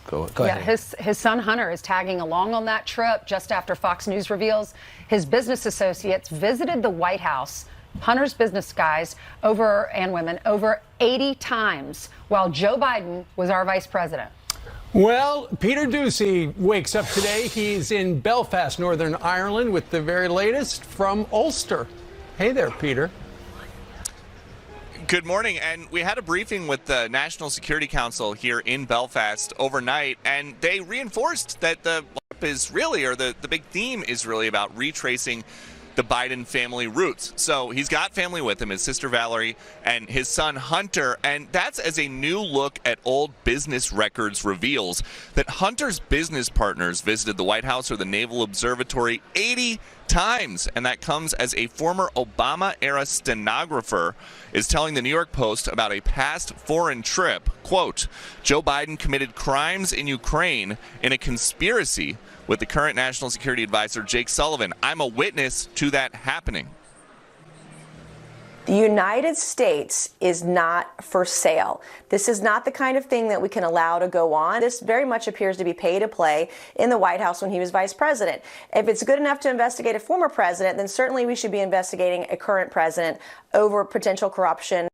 Go Yeah, ahead. his son Hunter is tagging along on that trip just after Fox News reveals his business associates visited the White House, Hunter's business guys and women, over 80 times while Joe Biden was our vice president. Well, Peter Doocy wakes up today. He's in Belfast, Northern Ireland, with the very latest from Ulster. Hey there, Peter. Good morning, and we had a briefing with the National Security Council here in Belfast overnight, and they reinforced that the big theme is really about retracing the Biden family roots. So he's got family with him, his sister Valerie and his son Hunter, and that's as a new look at old business records reveals that Hunter's business partners visited the White House or the Naval Observatory 80 times, and that comes as a former Obama-era stenographer is telling the New York Post about a past foreign trip. Quote, Joe Biden committed crimes in Ukraine in a conspiracy with the current National Security Advisor, Jake Sullivan. I'm a witness to that happening. The United States is not for sale. This is not the kind of thing that we can allow to go on. This very much appears to be pay to play in the White House when he was vice president. If it's good enough to investigate a former president, then certainly we should be investigating a current president over potential corruption.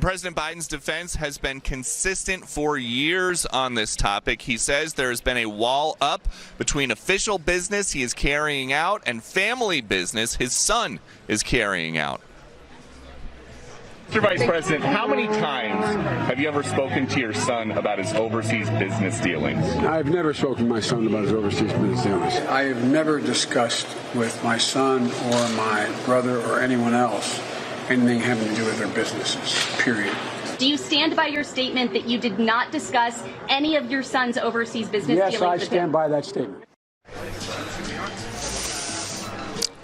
President Biden's defense has been consistent for years on this topic. He says there has been a wall up between official business he is carrying out and family business his son is carrying out. Mr. Vice President, how many times have you ever spoken to your son about his overseas business dealings? I've never spoken to my son about his overseas business dealings. I have never discussed with my son or my brother or anyone else anything having to do with their businesses, period. Do you stand by your statement that you did not discuss any of your son's overseas business dealings? Yes, I stand by that statement.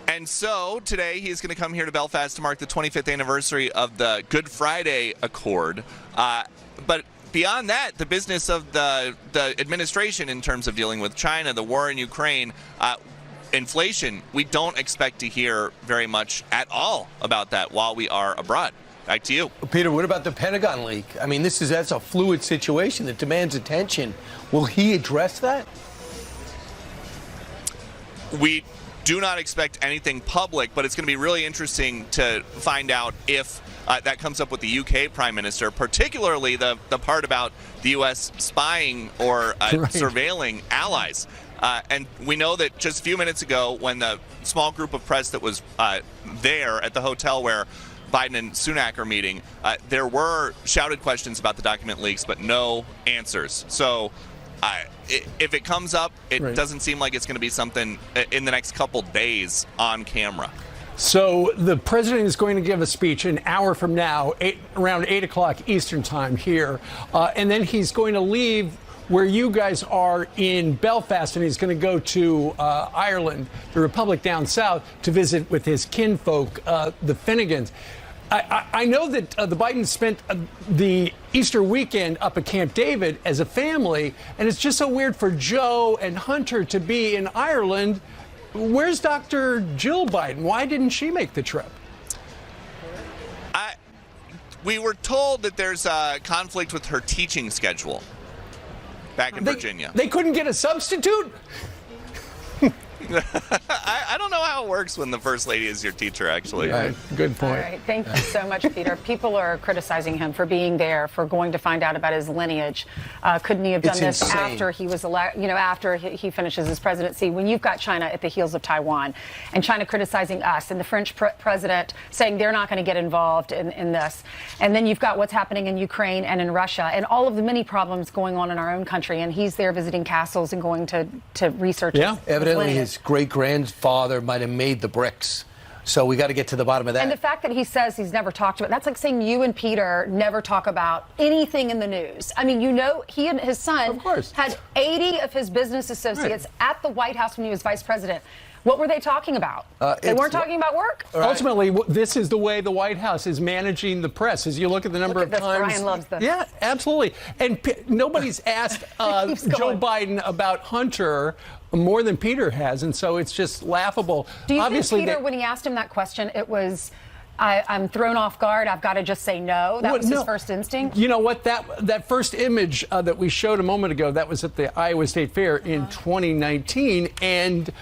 And so today he's going to come here to Belfast to mark the 25th anniversary of the Good Friday Accord. But beyond that, the business of the administration in terms of dealing with China, the war in Ukraine, inflation, we don't expect to hear very much at all about that while we are abroad. Back to you. Peter, what about the Pentagon leak? I mean, that's a fluid situation that demands attention. Will he address that? We do not expect anything public, but it's going to be really interesting to find out if that comes up with the UK Prime Minister, particularly the part about the U.S. spying or surveilling allies. And we know that just a few minutes ago, when the small group of press that was there at the hotel where Biden and Sunak are meeting, there were shouted questions about the document leaks, but no answers. So if it comes up, it doesn't seem like it's going to be something in the next couple days on camera. So the president is going to give a speech an hour from now, around 8 o'clock Eastern time here. And then he's going to leave where you guys are in Belfast, and he's going to go to Ireland, the Republic down south, to visit with his kinfolk, the Finnegans. I know that the Bidens spent the Easter weekend up at Camp David as a family, and it's just so weird for Joe and Hunter to be in Ireland. Where's Dr. Jill Biden? Why didn't she make the trip? We were told that there's a conflict with her teaching schedule back in Virginia. They couldn't get a substitute? I don't know how it works when the First Lady is your teacher, actually. Yeah, good point. All right, thank you so much, Peter. People are criticizing him for being there, for going to find out about his lineage. Couldn't he have done this after he was after he finishes his presidency, when you've got China at the heels of Taiwan, and China criticizing us, and the French president saying they're not going to get involved in this, and then you've got what's happening in Ukraine and in Russia, and all of the many problems going on in our own country, and he's there visiting castles and going to research. Yeah, evidently his great-grandfather might have made the bricks. So we got to get to the bottom of that. And the fact that he says he's never talked about, that's like saying you and Peter never talk about anything in the news. I mean, he and his son had 80 of his business associates at the White House when he was vice president. What were they talking about? They weren't talking about work? Ultimately, this is the way the White House is managing the press. As you look at the number of times. Brian loves this. Yeah, absolutely. And nobody's asked Joe Biden about Hunter more than Peter has, and so it's just laughable. Do you Obviously, think Peter, when he asked him that question, it was I'm thrown off guard. I've got to just say no. That was his first instinct. You know what? That first image that we showed a moment ago, that was at the Iowa State Fair in 2019, and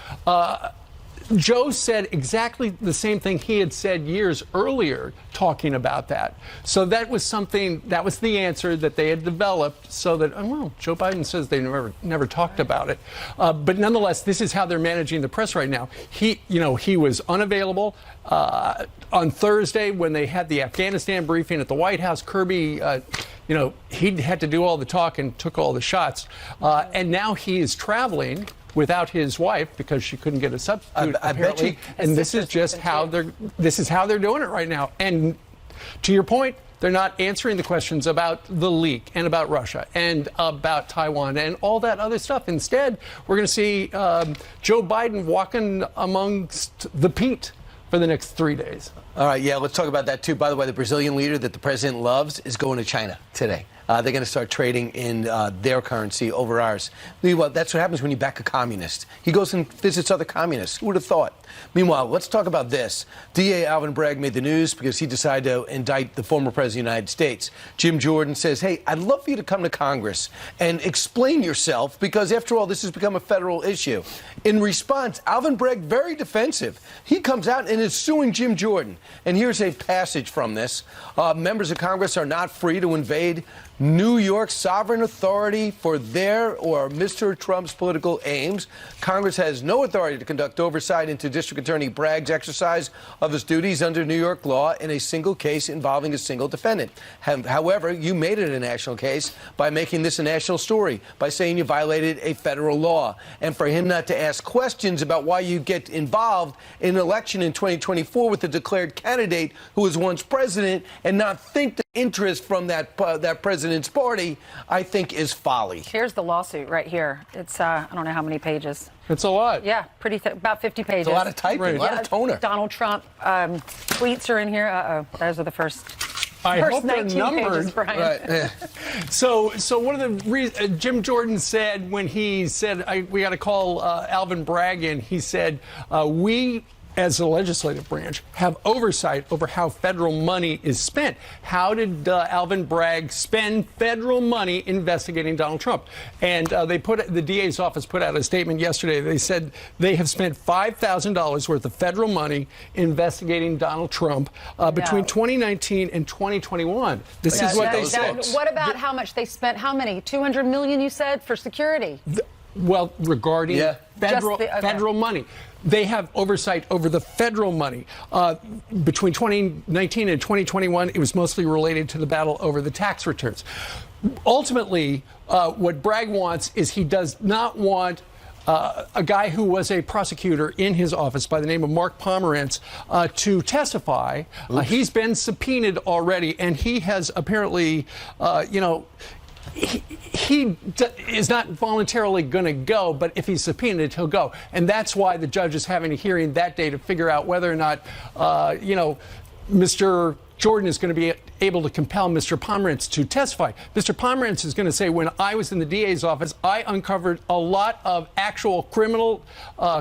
Joe said exactly the same thing he had said years earlier, talking about that. So that was something, that was the answer that they had developed, so that, oh, well, Joe Biden says they never talked about it. But nonetheless, this is how they're managing the press right now. He was unavailable on Thursday when they had the Afghanistan briefing at the White House. Kirby, he had to do all the talk and took all the shots. And now he is traveling without his wife because she couldn't get a substitute. I bet you. And this is just how they're doing it right now. And to your point, they're not answering the questions about the leak and about Russia and about Taiwan and all that other stuff. Instead, we're going to see Joe Biden walking amongst the Pete for the next 3 days. All right, yeah, let's talk about that too. By the way, the Brazilian leader that the president loves is going to China today. They're going to start trading in their currency over ours. Meanwhile, that's what happens when you back a communist. He goes and visits other communists. Who would have thought? Meanwhile, let's talk about this. DA Alvin Bragg made the news because he decided to indict the former president of the United States. Jim Jordan says, hey, I'd love for you to come to Congress and explain yourself because, after all, this has become a federal issue. In response, Alvin Bragg, very defensive. He comes out and is suing Jim Jordan. And here's a passage from this. Members of Congress are not free to invade New York's sovereign authority for their or Mr. Trump's political aims. Congress has no authority to conduct oversight into District Attorney Bragg's exercise of his duties under New York law in a single case involving a single defendant. However, you made it a national case by making this a national story, by saying you violated a federal law. And for him not to ask questions about why you get involved in an election in 2024 with a declared candidate who was once president and not think the interest from that president's party, I think, is folly. Here's the lawsuit right here. It's, I don't know how many pages. It's a lot. Yeah, pretty about 50 pages. It's a lot of typing, a lot of toner. Donald Trump tweets are in here. Uh-oh, those are the first. I hope they're 19 numbered. Pages, Brian. Right. Yeah. So one of the reasons Jim Jordan said when he said we got to call Alvin Bragg in, he said we, as the legislative branch, have oversight over how federal money is spent. How did Alvin Bragg spend federal money investigating Donald Trump? And the DA's office put out a statement yesterday. They said they have spent $5,000 worth of federal money investigating Donald Trump between 2019 and 2021. This is what they said. What about how much they spent? How many? 200 million, you said, for security? Well, regarding federal money. They have oversight over the federal money. Between 2019 and 2021, it was mostly related to the battle over the tax returns. Ultimately, what Bragg wants is he does not want a guy who was a prosecutor in his office by the name of Mark Pomerantz to testify. He's been subpoenaed already, and he has apparently, he is not voluntarily going to go, but if he's subpoenaed, he'll go. And that's why the judge is having a hearing that day to figure out whether or not, Mr. Jordan is going to be able to compel Mr. Pomerantz to testify. Mr. Pomerantz is going to say, when I was in the DA's office, I uncovered a lot of actual criminal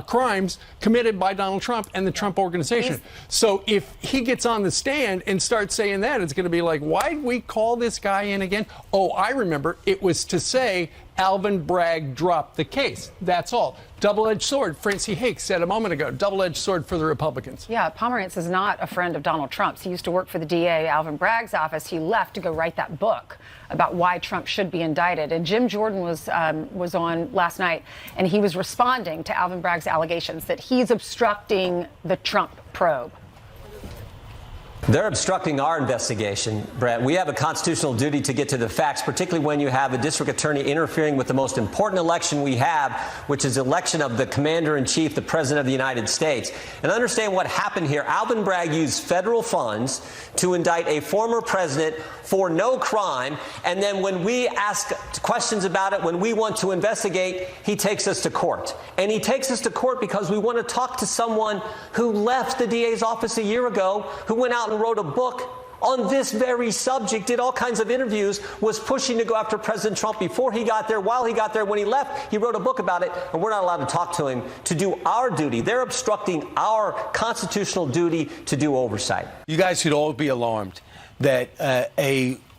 crimes committed by Donald Trump and the Trump organization. So if he gets on the stand and starts saying that, it's going to be like, why did we call this guy in again? Oh, I remember. It was to say Alvin Bragg dropped the case. That's all. Double-edged sword. Francie Hake said a moment ago, double-edged sword for the Republicans. Yeah, Pomerantz is not a friend of Donald Trump's. He used to work for the DA, Alvin Bragg's office. He left to go write that book about why Trump should be indicted. And Jim Jordan was on last night, and he was responding to Alvin Bragg's allegations that he's obstructing the Trump probe. They're obstructing our investigation, Brett. We have a constitutional duty to get to the facts, particularly when you have a district attorney interfering with the most important election we have, which is the election of the commander-in-chief, the president of the United States. And understand what happened here. Alvin Bragg used federal funds to indict a former president for no crime. And then when we ask questions about it, when we want to investigate, he takes us to court. And he takes us to court because we want to talk to someone who left the DA's office a year ago, who went out and wrote a book on this very subject, did all kinds of interviews, was pushing to go after President Trump before he got there, while he got there, when he left. He wrote a book about it, and we're not allowed to talk to him to do our duty. They're obstructing our constitutional duty to do oversight. You guys should all be alarmed that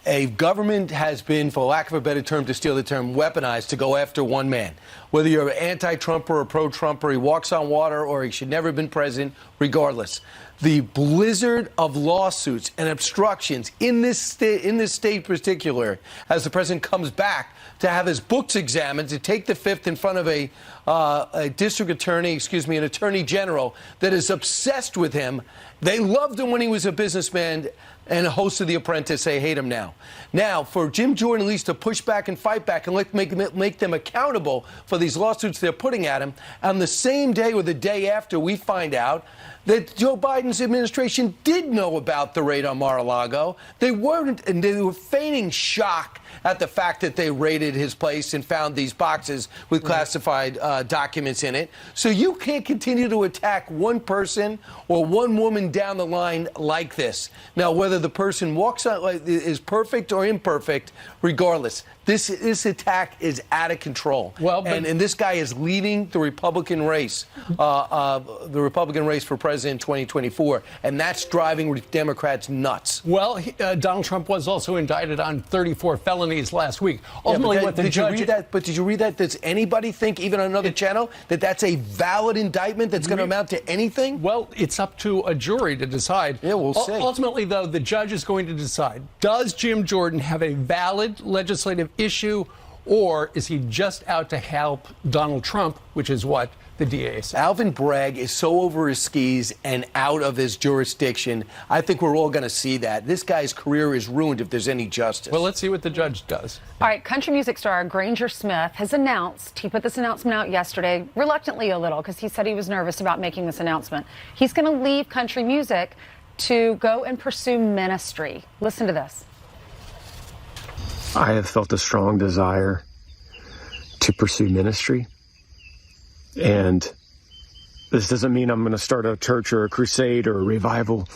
a government has been, for lack of a better term, to steal the term, weaponized to go after one man. Whether you're an anti-Trumper or pro-Trumper, he walks on water or he should never have been president, regardless. The blizzard of lawsuits and obstructions in this state in particular, as the president comes back to have his books examined, to take the fifth in front of a district attorney, an attorney general that is obsessed with him. They loved him when he was a businessman and a host of The Apprentice. They hate him now. Now, for Jim Jordan at least to push back and fight back and make them accountable for these lawsuits they're putting at him, on the same day or the day after we find out that Joe Biden's administration did know about the raid on Mar-a-Lago. They weren't, and they were feigning shock at the fact that they raided his place and found these boxes with classified documents in it. So you can't continue to attack one person or one woman down the line like this. Now, whether the person walks out is perfect or imperfect, regardless, this attack is out of control. Well, and this guy is leading the Republican race, for president in 2024, and that's driving Democrats nuts. Well, Donald Trump was also indicted on 34 felonies last week. Ultimately, what the judge... Did you read that? But did you read that? Does anybody think, even on another channel, that that's a valid indictment that's going to amount to anything? Well, it's up to a jury to decide. Yeah, we'll see. Ultimately, though, the judge is going to decide, does Jim Jordan have a valid legislative issue, or is he just out to help Donald Trump, which is what the DA said? Alvin Bragg is so over his skis and out of his jurisdiction. I think we're all going to see that. This guy's career is ruined if there's any justice. Well, let's see what the judge does. All right, country music star Granger Smith has announced, he put this announcement out yesterday, reluctantly a little, because he said he was nervous about making this announcement. He's going to leave country music to go and pursue ministry. Listen to this. I have felt a strong desire to pursue ministry. And this doesn't mean I'm going to start a church or a crusade or a revival.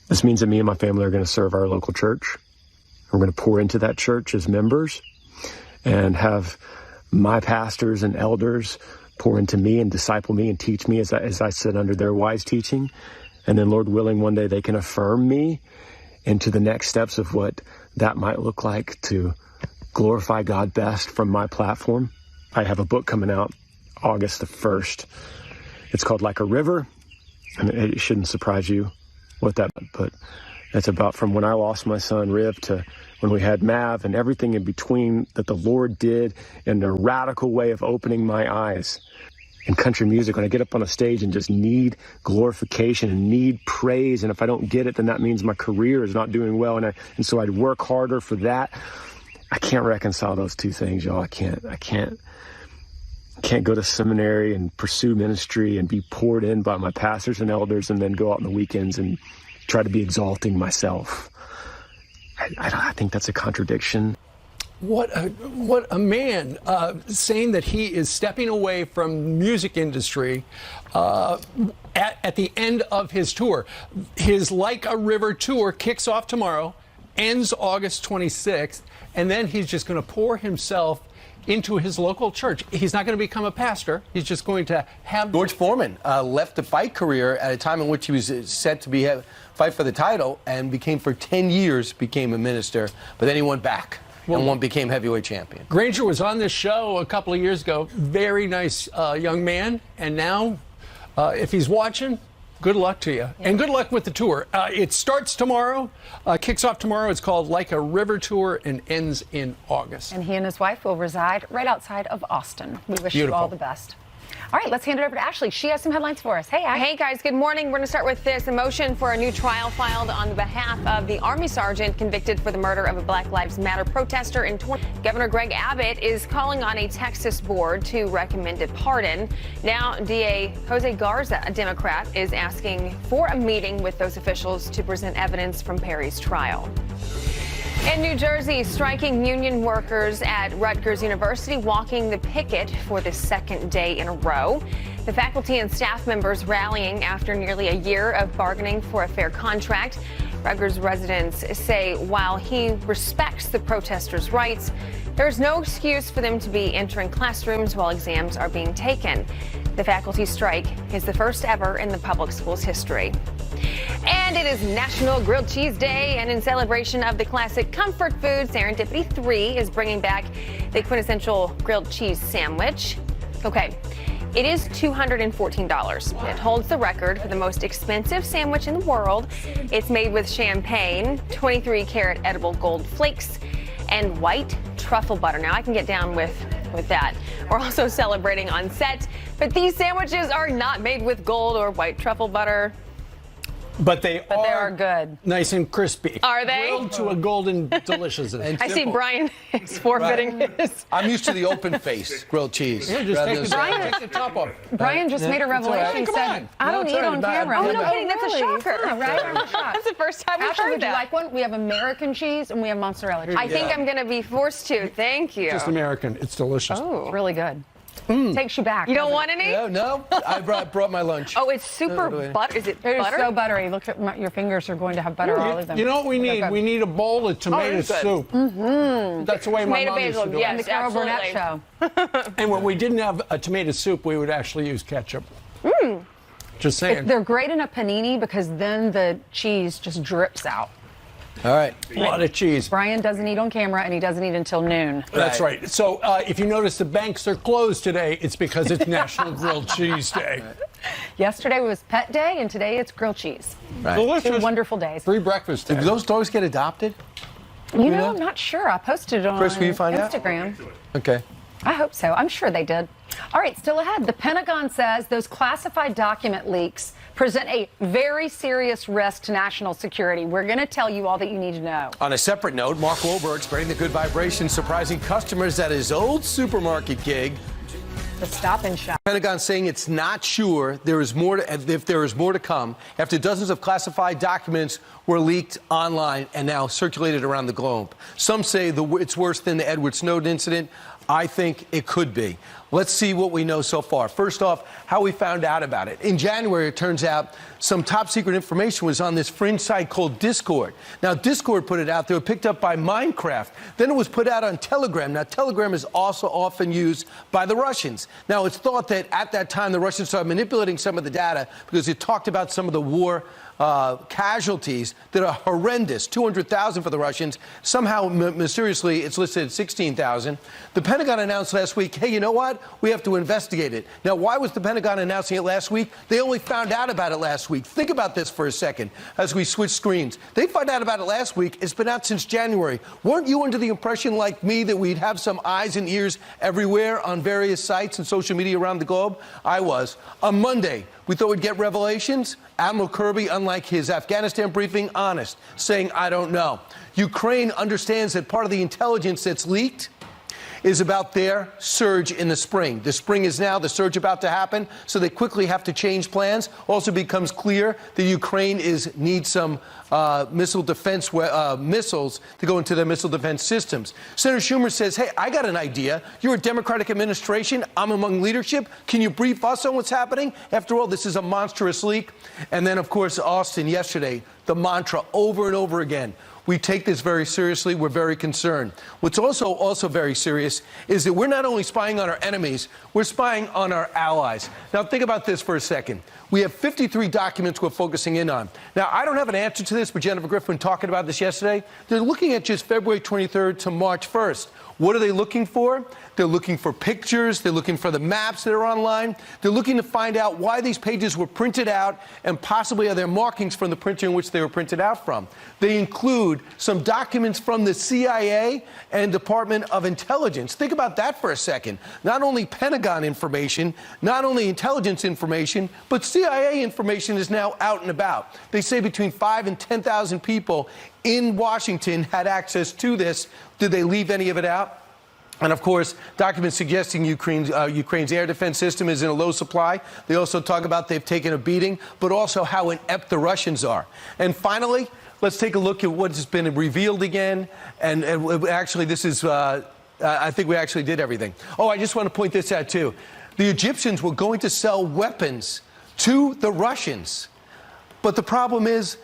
This means that me and my family are going to serve our local church. We're going to pour into that church as members and have my pastors and elders pour into me and disciple me and teach me as I sit under their wise teaching. And then, Lord willing, one day they can affirm me into the next steps of what that might look like to glorify God best from my platform. I have a book coming out August the 1st. It's called Like a River, and it shouldn't surprise you what that, but it's about from when I lost my son Riv to when we had Mav and everything in between that the Lord did in a radical way of opening my eyes. In country music, when I get up on a stage and just need glorification and need praise, and if I don't get it, then that means my career is not doing well, and so I'd work harder for that. I can't reconcile those two things, y'all. I can't go to seminary and pursue ministry and be poured in by my pastors and elders and then go out on the weekends and try to be exalting myself. I think that's a contradiction. What a man, saying that he is stepping away from music industry at the end of his tour. His Like a River tour kicks off tomorrow, ends August 26th, and then he's just going to pour himself into his local church. He's not going to become a pastor. He's just going to have... George Foreman left the fight career at a time in which he was set to fight for the title and for 10 years became a minister, but then he went back. And became heavyweight champion. Granger was on this show a couple of years ago. Very nice young man. And now, if he's watching, good luck to you. Yeah. And good luck with the tour. It starts tomorrow, kicks off tomorrow. It's called Like a River Tour and ends in August. And he and his wife will reside right outside of Austin. We wish you all the best. All right, let's hand it over to Ashley. She has some headlines for us. Hey, Hey, guys. Good morning. We're going to start with this. A motion for a new trial filed on the behalf of the Army sergeant convicted for the murder of a Black Lives Matter protester in Governor Greg Abbott is calling on a Texas board to recommend a pardon. Now, DA Jose Garza, a Democrat, is asking for a meeting with those officials to present evidence from Perry's trial. In New Jersey, striking union workers at Rutgers University walking the picket for the second day in a row. The faculty and staff members rallying after nearly a year of bargaining for a fair contract. Rutgers residents say while he respects the protesters' rights, there's no excuse for them to be entering classrooms while exams are being taken. The faculty strike is the first ever in the public schools' history. And it is National Grilled Cheese Day, and in celebration of the classic comfort food, Serendipity 3 is bringing back the quintessential grilled cheese sandwich. Okay, it is $214. It holds the record for the most expensive sandwich in the world. It's made with champagne, 23-karat edible gold flakes, and white truffle butter. Now, I can get down with that. We're also celebrating on set, but these sandwiches are not made with gold or white truffle butter. But they are good. Nice and crispy. Are they? Grilled to a golden deliciousness. I see Brian is forfeiting his. I'm used to the open face grilled cheese. Yeah, just rather take than the top off. Brian just made a revelation. Come Said, on. I don't eat on camera. Oh, no kidding. That's a shocker. Yeah, right? I'm shocked. That's the first time we've Ashley, heard would you that. like one? We have American cheese and we have mozzarella cheese. I think I'm going to be forced to. Thank you. Just American. It's delicious. Oh. Really good. Takes you back. You don't want any? No, I brought my lunch. Oh, it's super butter. Is it It is butter? so buttery. Look at your fingers are going to have butter all over them. You know what we need? Okay. We need a bowl of tomato it's good. soup. Mm-hmm. That's the way my Tomato mom used to basil, do yes. it. The Carol Burnett Absolutely. show. And when we didn't have a tomato soup, we would actually use ketchup. Just saying. They're great in a panini because then the cheese just drips out. All right. A lot of cheese. Brian doesn't eat on camera and he doesn't eat until noon. That's right. So if you notice the banks are closed today, it's because it's National Grilled Cheese Day. Yesterday was Pet Day and today it's grilled cheese. Right. Delicious. 2 wonderful days. Free breakfast day. Did those dogs get adopted? You know, I'm not sure. I posted it on Chris, will you find out? Instagram. Okay. I hope so. I'm sure they did. All right, still ahead. The Pentagon says those classified document leaks present a very serious risk to national security. We're going to tell you all that you need to know. On a separate note, Mark Wahlberg spreading the good vibrations, surprising customers at his old supermarket gig. The Stop and Shop. Pentagon saying it's not sure if there is more to come after dozens of classified documents were leaked online and now circulated around the globe. Some say it's worse than the Edward Snowden incident. I think it could be. Let's see what we know so far. First off, how we found out about it. In January, it turns out some top secret information was on this fringe site called Discord. Now, Discord put it out. They were picked up by Minecraft. Then it was put out on Telegram. Now, Telegram is also often used by the Russians. Now, it's thought that at that time, the Russians started manipulating some of the data because it talked about some of the war casualties that are horrendous, 200,000 for the Russians. Somehow, mysteriously, it's listed at 16,000. The Pentagon announced last week, hey, you know what? We have to investigate it. Now, why was the Pentagon announcing it last week? They only found out about it last week. Think about this for a second as we switch screens. They found out about it last week. It's been out since January. Weren't you under the impression, like me, that we'd have some eyes and ears everywhere on various sites and social media around the globe? I was. On Monday, we thought we'd get revelations. Admiral Kirby, unlike his Afghanistan briefing, honest, saying, I don't know. Ukraine understands that part of the intelligence that's leaked is about their surge in the spring. The spring is now, the surge about to happen, so they quickly have to change plans. Also becomes clear that Ukraine needs some missile defense missiles to go into their missile defense systems. Senator Schumer says, hey, I got an idea. You're a Democratic administration. I'm among leadership. Can you brief us on what's happening? After all, this is a monstrous leak. And then, of course, Austin yesterday, the mantra over and over again. We take this very seriously. We're very concerned. What's also very serious is that we're not only spying on our enemies, we're spying on our allies. Now, think about this for a second. We have 53 documents we're focusing in on. Now, I don't have an answer to this, but Jennifer Griffin talking about this yesterday. They're looking at just February 23rd to March 1st. What are they looking for? They're looking for pictures. They're looking for the maps that are online. They're looking to find out why these pages were printed out and possibly are there markings from the printer in which they were printed out from. They include some documents from the CIA and Department of Intelligence. Think about that for a second. Not only Pentagon information, not only intelligence information, but CIA information is now out and about. They say between 5,000 and 10,000 people in Washington had access to this. Did they leave any of it out? And, of course, documents suggesting Ukraine's air defense system is in a low supply. They also talk about they've taken a beating, but also how inept the Russians are. And finally, let's take a look at what's been revealed again. And actually, this is, I think we actually did everything. Oh, I just want to point this out, too. the Egyptians were going to sell weapons to the Russians. But the problem is,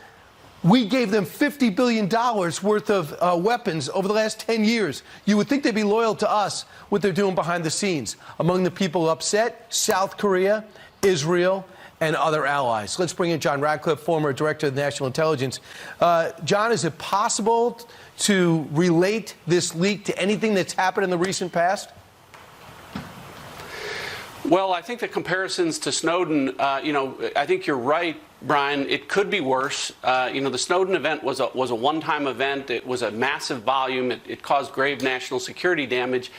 we gave them $50 billion worth of weapons over the last 10 years. You would think they'd be loyal to us, what they're doing behind the scenes. Among the people upset, South Korea, Israel, and other allies. Let's bring in John Ratcliffe, former director of national intelligence. John, is it possible to relate this leak to anything that's happened in the recent past? Well, I think the comparisons to Snowden, I think you're right, Brian. It could be worse. The Snowden event was a one-time event. It was a massive volume. It caused grave national security damage.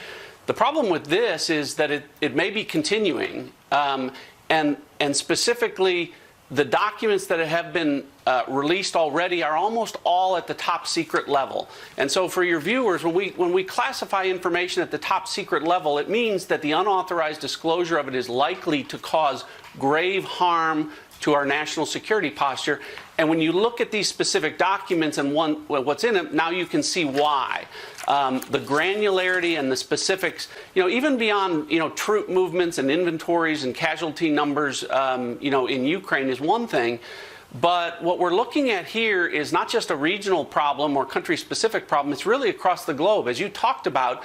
The problem with this is that it may be continuing, and specifically, the documents that have been released already are almost all at the top secret level. And so for your viewers, when we classify information at the top secret level, it means that the unauthorized disclosure of it is likely to cause grave harm to our national security posture. And when you look at these specific documents and what's in them, now you can see why. The granularity and the specifics, even beyond, troop movements and inventories and casualty numbers, in Ukraine is one thing. But what we're looking at here is not just a regional problem or country-specific problem. It's really across the globe. As you talked about,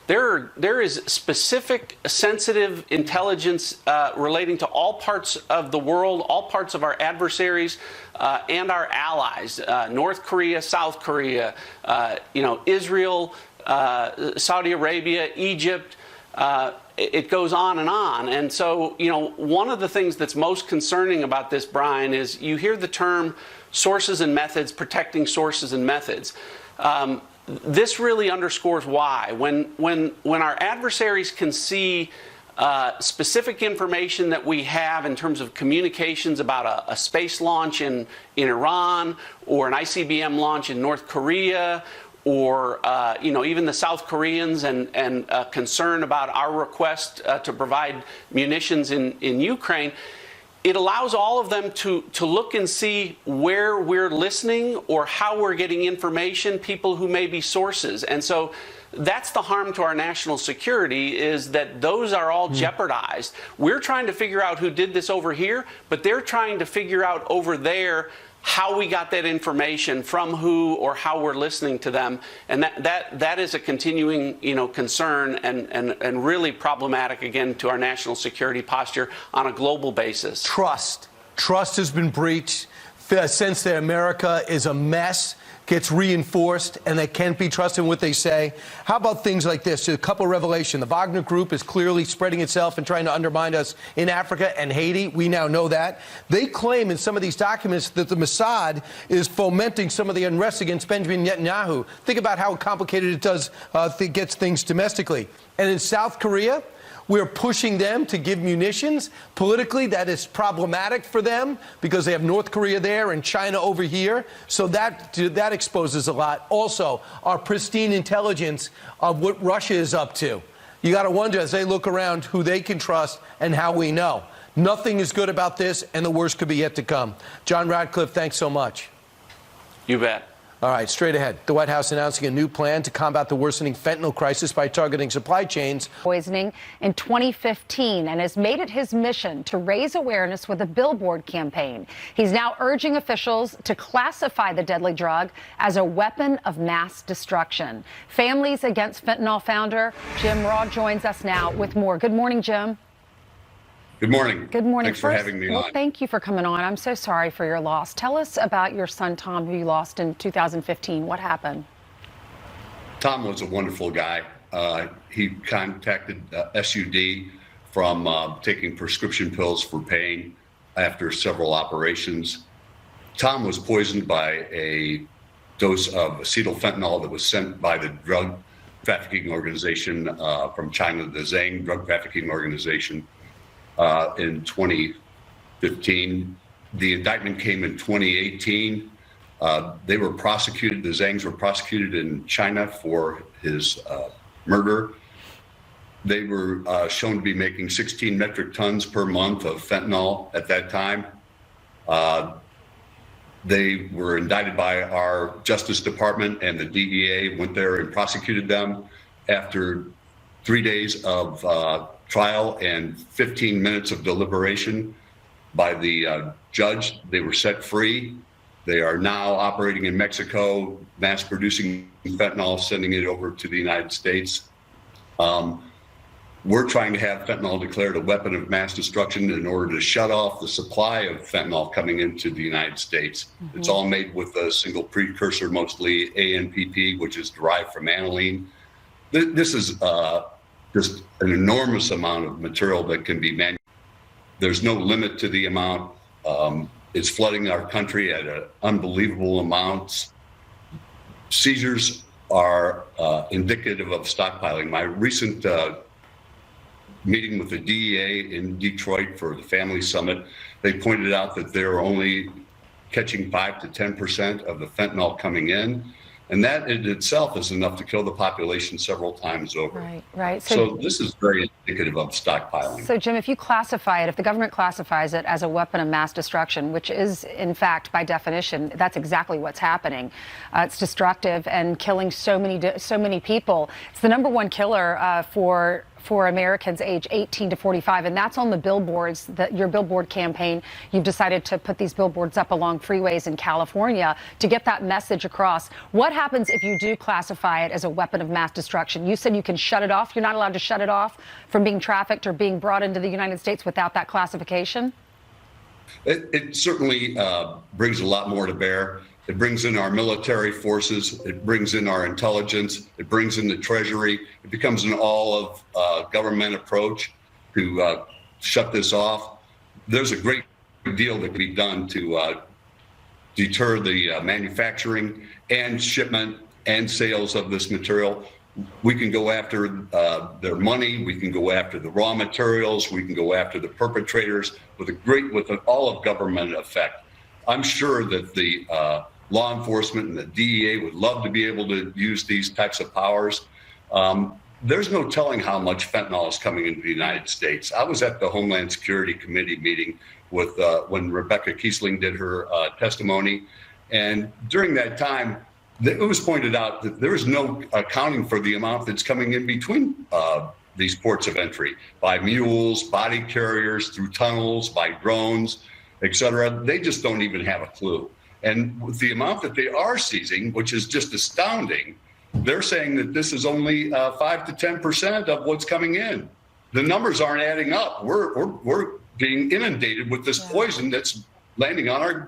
there is specific sensitive intelligence relating to all parts of the world, all parts of our adversaries and our allies, North Korea, South Korea, Israel, Saudi Arabia, Egypt. It goes on. And so, one of the things that's most concerning about this, Brian, is you hear the term sources and methods, protecting sources and methods. This really underscores why. When our adversaries can see specific information that we have in terms of communications about a space launch in Iran or an ICBM launch in North Korea, or even the South Koreans and concern about our request to provide munitions in Ukraine, it allows all of them to look and see where we're listening or how we're getting information, people who may be sources. And so that's the harm to our national security, is that those are all jeopardized. We're trying to figure out who did this over here, but they're trying to figure out over there how we got that information, from who, or how we're listening to them. And that is a continuing, concern and really problematic, again, to our national security posture on a global basis. Trust has been breached. A sense that America is a mess gets reinforced, and they can't be trusted in what they say. How about things like this? A couple revelation. The Wagner Group is clearly spreading itself and trying to undermine us in Africa and Haiti. We now know that. They claim in some of these documents that the Mossad is fomenting some of the unrest against Benjamin Netanyahu. Think about how complicated it does, gets things domestically. And in South Korea, we're pushing them to give munitions. Politically, that is problematic for them because they have North Korea there and China over here. So that exposes a lot. Also, our pristine intelligence of what Russia is up to. You got to wonder, as they look around, who they can trust and how we know. Nothing is good about this, and the worst could be yet to come. John Ratcliffe, thanks so much. You bet. All right, straight ahead. The White House announcing a new plan to combat the worsening fentanyl crisis by targeting supply chains. Poisoning in 2015, and has made it his mission to raise awareness with a billboard campaign. He's now urging officials to classify the deadly drug as a weapon of mass destruction. Families Against Fentanyl founder Jim Raw joins us now with more. Good morning, Jim. Good morning. Good morning. Thanks for having me on. Thank you for coming on. I'm so sorry for your loss. Tell us about your son, Tom, who you lost in 2015. What happened? Tom was a wonderful guy. He contacted SUD from taking prescription pills for pain after several operations. Tom was poisoned by a dose of acetylfentanyl that was sent by the drug trafficking organization from China, the Zhang drug trafficking organization. In 2015. The indictment came in 2018. They were prosecuted, the Zhangs were prosecuted in China for his murder. They were shown to be making 16 metric tons per month of fentanyl at that time. They were indicted by our Justice Department, and the DEA went there and prosecuted them. After 3 days of trial and 15 minutes of deliberation by the judge. They were set free. They are now operating in Mexico, mass producing fentanyl, sending it over to the United States. We're trying to have fentanyl declared a weapon of mass destruction in order to shut off the supply of fentanyl coming into the United States. Mm-hmm. It's all made with a single precursor, mostly ANPP, which is derived from aniline. This is just an enormous amount of material that can be manufactured. There's no limit to the amount. It's flooding our country at unbelievable amounts. Seizures are indicative of stockpiling. My recent meeting with the DEA in Detroit for the Family Summit, they pointed out that they're only catching 5 to 10% of the fentanyl coming in. And that in itself is enough to kill the population several times over. Right, right. So this is very indicative of stockpiling. So, Jim, if you classify it, if the government classifies it as a weapon of mass destruction, which is, in fact, by definition, that's exactly what's happening. It's destructive and killing so many people. It's the #1 killer for Americans age 18 to 45, and that's on the billboards, your billboard campaign. You've decided to put these billboards up along freeways in California to get that message across. What happens if you do classify it as a weapon of mass destruction? You said you can shut it off. You're not allowed to shut it off from being trafficked or being brought into the United States without that classification? It certainly brings a lot more to bear. It brings in our military forces. It brings in our intelligence. It brings in the Treasury. It becomes an all of government approach to shut this off. There's a great deal that can be done to deter the manufacturing and shipment and sales of this material. We can go after their money. We can go after the raw materials. We can go after the perpetrators with an all of government effect. I'm sure that the law enforcement and the DEA would love to be able to use these types of powers. There's no telling how much fentanyl is coming into the United States. I was at the Homeland Security Committee meeting with when Rebecca Kiesling did her testimony. And during that time, it was pointed out that there is no accounting for the amount that's coming in between these ports of entry by mules, body carriers, through tunnels, by drones, et cetera. They just don't even have a clue. And with the amount that they are seizing, which is just astounding, they're saying that this is only 5 to 10% of what's coming in. The numbers aren't adding up. We're being inundated with this poison that's landing on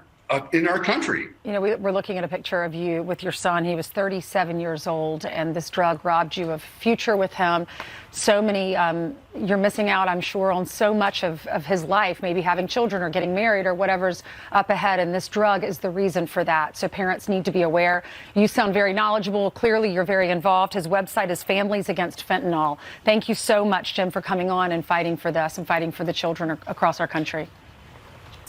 in our country. You know, we're looking at a picture of you with your son. He was 37 years old, and this drug robbed you of future with him. So many, you're missing out, I'm sure, on so much of his life, maybe having children or getting married or whatever's up ahead. And this drug is the reason for that. So parents need to be aware. You sound very knowledgeable. Clearly, you're very involved. His website is Families Against Fentanyl. Thank you so much, Jim, for coming on and fighting for this and fighting for the children across our country.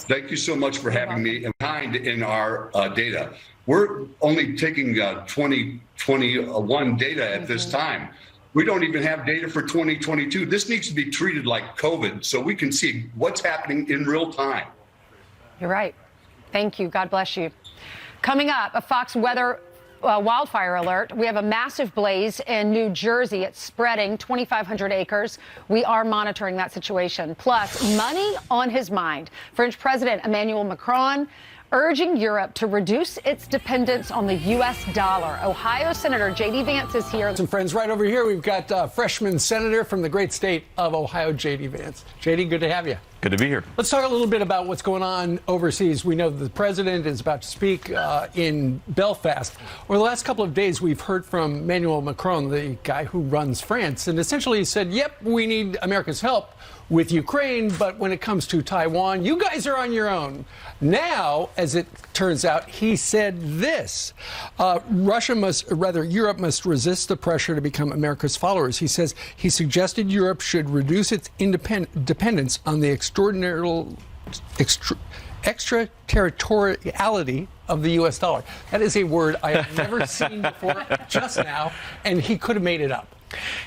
Thank you so much for having me. And behind in our data, we're only taking 2021 data at this time. We don't even have data for 2022. This needs to be treated like COVID so we can see what's happening in real time. You're right. Thank you. God bless you. Coming up, a Fox Weather wildfire alert. We have a massive blaze in New Jersey. It's spreading 2,500 acres. We are monitoring that situation. Plus, money on his mind. French President Emmanuel Macron urging Europe to reduce its dependence on the U.S. dollar. Ohio Senator J.D. Vance is here. Some friends right over here. We've got freshman senator from the great state of Ohio, J.D. Vance. J.D., good to have you. Good to be here. Let's talk a little bit about what's going on overseas. We know that the president is about to speak in Belfast. Over the last couple of days, we've heard from Emmanuel Macron, the guy who runs France, and essentially he said, yep, we need America's help with Ukraine, but when it comes to Taiwan, you guys are on your own. Now, as it turns out, he said this, Europe must resist the pressure to become America's followers. He says he suggested Europe should reduce its dependence on the extraterritoriality of the U.S. dollar. That is a word I have never seen before just now, and he could have made it up.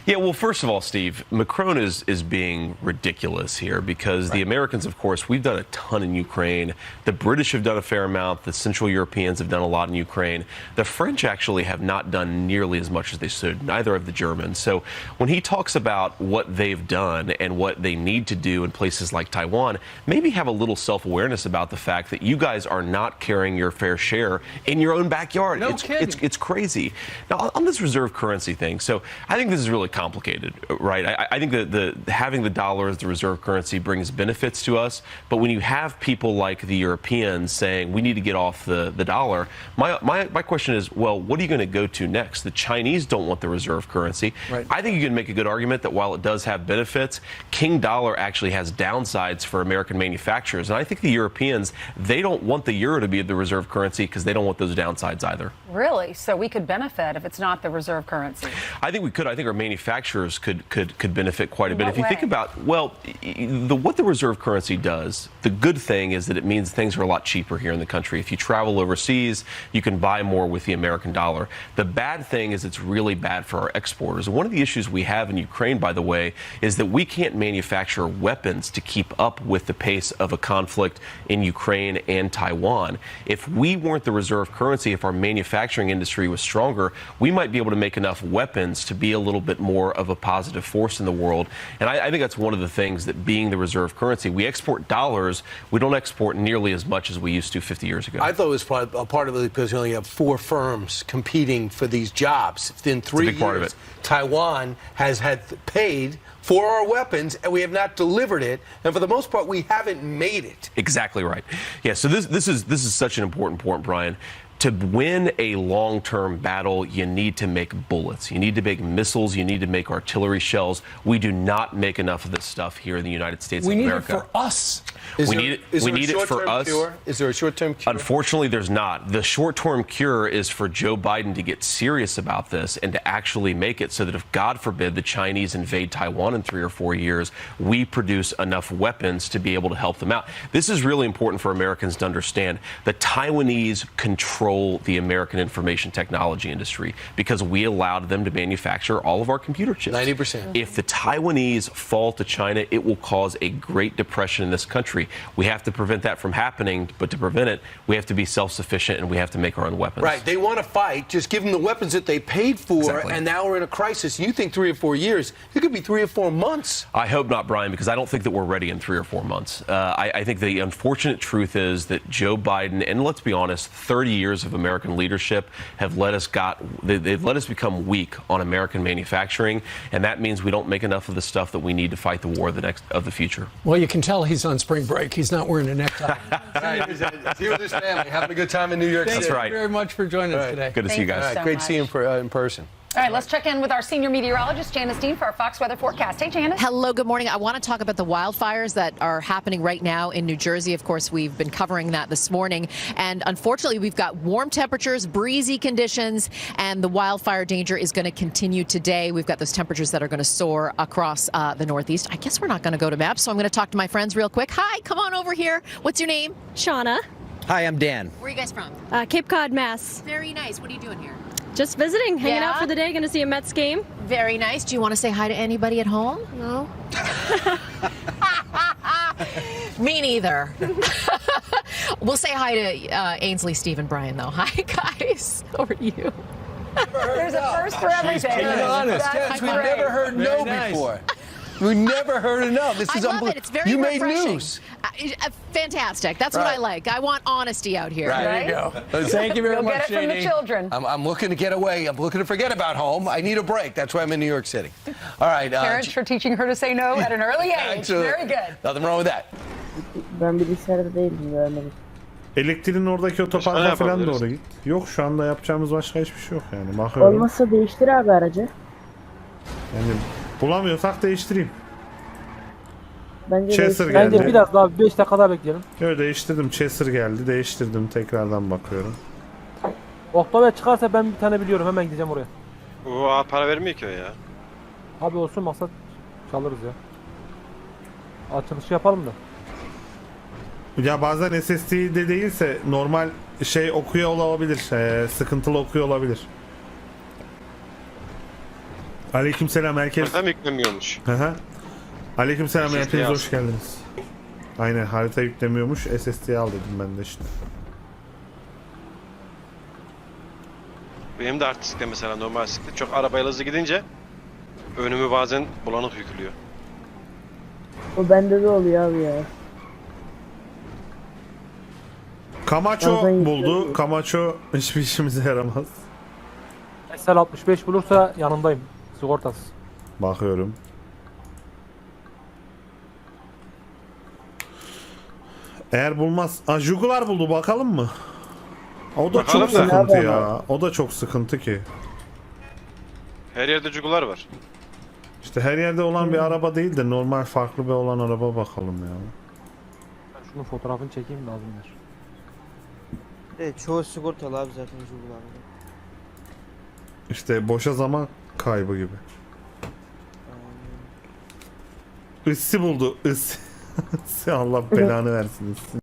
Yeah, well, first of all, Steve, Macron is being ridiculous here because the Americans, of course, we've done a ton in Ukraine. The British have done a fair amount. The Central Europeans have done a lot in Ukraine. The French actually have not done nearly as much as they should, neither have the Germans. So when he talks about what they've done and what they need to do in places like Taiwan, maybe have a little self-awareness about the fact that you guys are not carrying your fair share in your own backyard. No kidding. It's crazy. Now, on this reserve currency thing, so I think this is really complicated, right? I think that having the dollar as the reserve currency brings benefits to us, but when you have people like the Europeans saying we need to get off the dollar, my question is, well, what are you going to go to next? The Chinese don't want the reserve currency. Right. I think you can make a good argument that while it does have benefits, King Dollar actually has downsides for American manufacturers, and I think the Europeans, they don't want the euro to be the reserve currency because they don't want those downsides either. Really? So we could benefit if it's not the reserve currency? I think we could. I think our manufacturers could benefit quite a bit. what If you think way? about, well, what the reserve currency does, the good thing is that it means things are a lot cheaper here in the country. If you travel overseas, you can buy more with the American dollar. The bad thing is it's really bad for our exporters. One of the issues we have in Ukraine, by the way, is that we can't manufacture weapons to keep up with the pace of a conflict in Ukraine and Taiwan. If we weren't the reserve currency, if our manufacturing industry was stronger, we might be able to make enough weapons to be a little bit more of a positive force in the world. And I think that's one of the things that being the reserve currency, we export dollars, we don't export nearly as much as we used to 50 years ago. I thought it was a part of it because you only have 4 firms competing for these jobs. In 3 big years, part of it. Taiwan has had paid for our weapons, and we have not delivered it. And for the most part, we haven't made it. Exactly right. Yeah, so this is such an important point, Brian. To win a long-term battle, you need to make bullets. You need to make missiles. You need to make artillery shells. We do not make enough of this stuff here in the United States of America. We need it for us. We need it for us. Cure? Is there a short-term cure? Unfortunately, there's not. The short-term cure is for Joe Biden to get serious about this and to actually make it so that if, God forbid, the Chinese invade Taiwan in 3 or 4 years, we produce enough weapons to be able to help them out. This is really important for Americans to understand. The Taiwanese control the American information technology industry because we allowed them to manufacture all of our computer chips. 90%. If the Taiwanese fall to China, it will cause a great depression in this country. We have to prevent that from happening, but to prevent it, we have to be self-sufficient and we have to make our own weapons. Right. They want to fight. Just give them the weapons that they paid for, Exactly. and now we're in a crisis. You think 3 or 4 years. It could be 3 or 4 months. I hope not, Brian, because I don't think that we're ready in 3 or 4 months. I think the unfortunate truth is that Joe Biden, and let's be honest, 30 years of American leadership have they've let us become weak on American manufacturing, and that means we don't make enough of the stuff that we need to fight the war of the future. Well, you can tell he's on spring break. He's not wearing a necktie. He's here with his family, having a good time in New York City. Thank you very much for joining us today. Good to see you guys. so Great much. to see him in person. All right, let's check in with our senior meteorologist, Janice Dean, for our Fox weather forecast. Hey, Janice. Hello, good morning. I want to talk about the wildfires that are happening right now in New Jersey. Of course, we've been covering that this morning. And unfortunately, we've got warm temperatures, breezy conditions, and the wildfire danger is going to continue today. We've got those temperatures that are going to soar across the Northeast. I guess we're not going to go to maps, so I'm going to talk to my friends real quick. Hi, come on over here. What's your name? Shauna. Hi, I'm Dan. Where are you guys from? Cape Cod, Mass. Very nice. What are you doing here? Just visiting, hanging Yeah? out for the day, going to see a Mets game. Very nice. Do you want to say hi to anybody at home? No. Me neither. We'll say hi to Ainsley, Steve, and Brian, though. Hi, guys. How are you? There's a first for everything. Being honest, That's we've great. never heard no before. We never heard of no. This I is love unbelievable. it. It's very you made refreshing. news. Fantastic. That's what I like. I want honesty out here. Right. Right? There you go. Thank you very You'll much, get it from the JD. children. I'm looking to get away. I'm looking to forget about home. I need a break. That's why I'm in New York City. All right. Parents for teaching her to say no at an early age. Absolutely. Very good. Nothing wrong with that. Ben bilgisayarda değildim, görmedim. Elektriğin oradaki otoparka falan doğru git. Yok, şu anda yapacağımız başka hiçbir şey yok yani. Bakıyorum. Olmazsa değiştir abi aracı. Yani bulamıyorsak değiştireyim. Bence Chaser değiştir. geldi. Bence biraz daha 5 dakika daha bekleyelim. Evet, değiştirdim. Chaser geldi. Değiştirdim. Tekrardan bakıyorum. Oktavaya çıkarsa ben bir tane biliyorum. Hemen gideceğim oraya. Oha, para vermiyor ki o ya. Abi olsun, maksat çalırız ya. Açılışı yapalım da. Ya bazen SSD'de değilse normal şey okuyor olabilir. Sıkıntılı okuyor olabilir. Aleykümselam herkes. Harita mı yüklemiyormuş? Hı hı. Aleykümselam SSD hepiniz al. hoş geldiniz. Aynen harita yüklemiyormuş. SSD'yi al dedim ben de işte. Benim de artistikte mesela normal bisiklet çok arabayla hızlı gidince önümü bazen bulanık yüklüyor. O bende de oluyor abi ya. Camacho Bazen buldu. yüklemiyor. Camacho hiçbir işimize yaramaz. SL 65 bulursa yanındayım. Sigortasız. Bakıyorum. Eğer bulmaz... Jugular buldu bakalım mı? O da Bakalım çok da. sıkıntı ya. O da çok sıkıntı ki. Her yerde cugular var. İşte her yerde olan bir araba değil de normal farklı bir olan araba bakalım ya. Ben şunun fotoğrafını çekeyim lazımdır. Evet çoğu sigortalı abi zaten Jugular'da. İşte boşa zaman kaybı gibi. Issi buldu. Issi. Allah belanı versin. Issi.